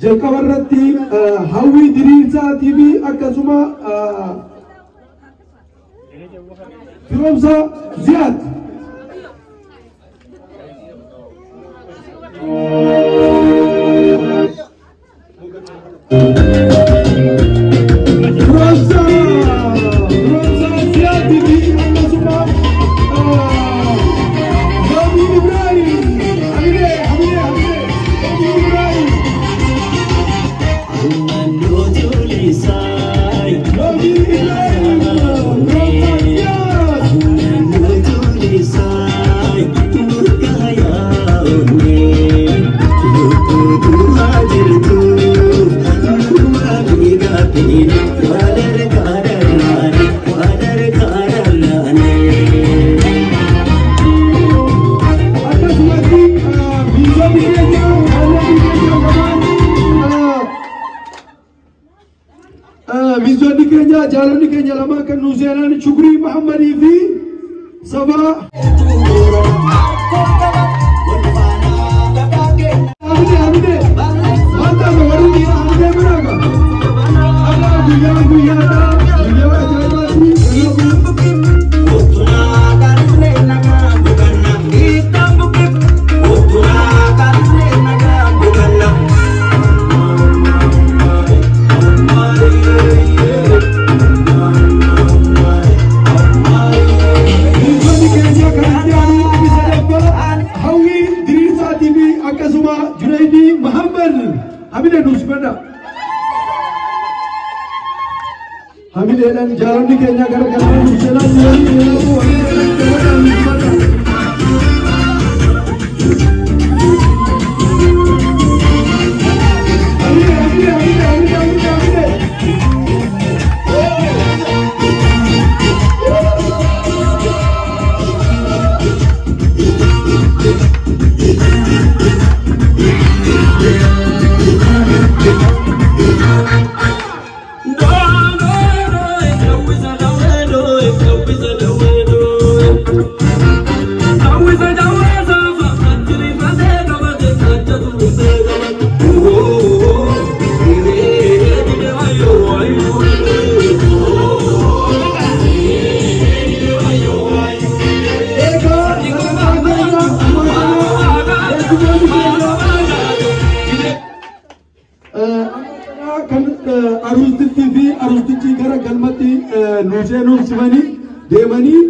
Jalqabarratti hawwii diriirsaa fi akkasuma firoomsa Ziyaad Jalan Kenya lama kan Nusiana Chukri Muhammad Ifi Sabah Hamidelan jalan di Kenya gara-gara It's ammatti nuuseenuuf simanii deemanii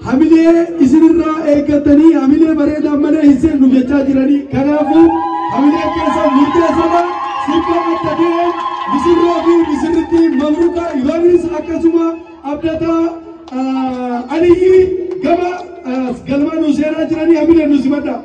hamilee isinirraa eeggatanii hamilee bareedaa malee hin seennu jechaa jiranii kanaafuu hamilee keessa murteessadha sirba addatee misirroo fi misirritti mabruuqa yoonis akkasuma abdataa aliyyi gama galma nuuseenaa jiranii hamilee nu simadha.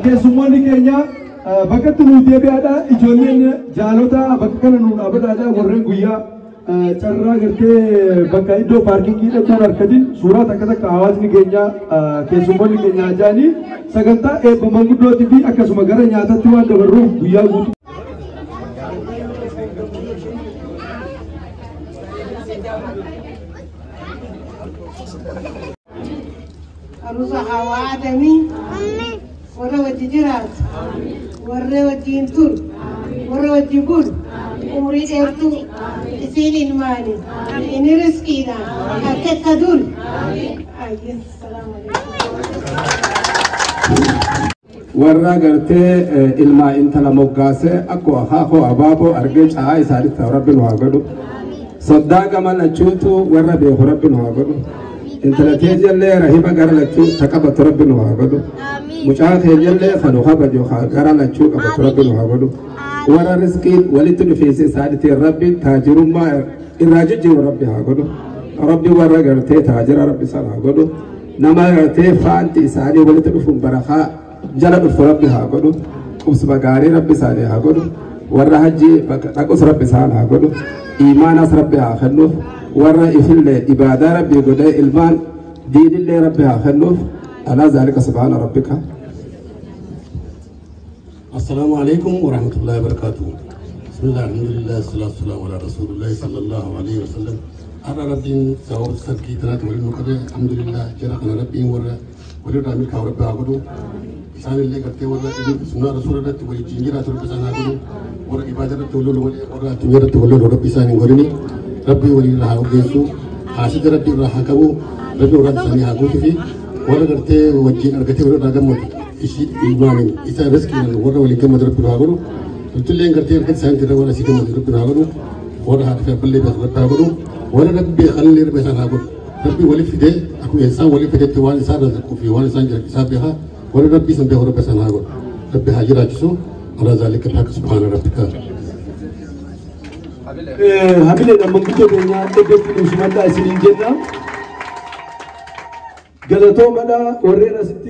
keessummoonni keenya bakkatti nuti deebi'aadha ijoolleen jaalota bakka kana nuun abadaadha warreen guyyaa carraa gartee bakka iddoo paarkingii dhaqan harkatiin suuraa takka hawaasni keenya keessummoonni keenya ajaa'anii sagantaa eebba manguddootii fi akkasuma gara nyaatatti waan dabarruuf guyyaa guutuu. Arusa hawa adami warra wajji jiraatu warra wajjiin tur warra wajji bul umrii dheertuu isiin ilmaani inni riskiidhaan harketta dul warra gartee ilmaa intala moggaasee akkoo akaakoo abaaboo argee caa isaanitti rabbi nu haa godhu soddaa gama lachuutu warra beeku rabbi nu haa godhu intala teejallee rahiba gara lachuu taqabatu rabbi nu haa godhu mucaa teejallee kanu kabaju gara lachuu qabatu rabbi nu haa godhu warra riskiin walitti dhufeessa isaaniitiin rabbi taajirummaa irraa jijjiiru rabbi haa godhu rabbi warra gartee taajira rabbi sana haa godhu nama gartee faanti isaanii walitti dhufuun barakaa jala dhufu rabbi haa godhu qubsuma gaarii rabbi isaanii haa godhu warra hajjii dhaqus rabbi isaan haa godhu iimaanas rabbi haa kennuuf warra ifillee ibaadaa rabbi godhee ilmaan diinillee rabbi haa kennuuf alaa zaalika subhaana rabbika. السلام عليكم ورحمة الله وبركاته. بسم الله الحمد لله والصلاة والسلام على رسول الله صلى الله عليه وسلم. أنا ربي سأقول سكي تنات ولي نقدر الحمد لله جرقنا ربي ورا رامي كورب عبدو. إنسان اللي قلته ورا سنة رسول الله تولي جنجرة رسول الله سنة عبدو ورا إبادة تولو ورا تنجرة تولو ربي ساني غورني ربي ولي الله وجنسو حاسد ربي الله حكمو ربي ورا ساني حكمو في ورا قلته وجين أركته ورا رقمه إشي إيمانين إذا رزقنا ورا ولي كم مدرب بناغرو تطلع إنكرتي أركت سان ترى ورا سيكم مدرب بناغرو ورا هذا في بلي بخرب بناغرو ورا ربي خلني ربي سانغرو ربي ولي في ده أكو إنسان ولي في ده توان إنسان رزقه في وان إنسان جرك سابها ورا ربي سنبه ورا بسانغرو ربي حاجر أجسو على ذلك الحق سبحان ربك. Habile na mangkuto kenya tebet nusmata isin jenna galato mana warrena sitti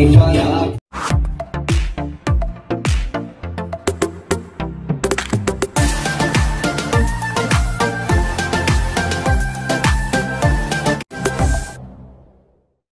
If I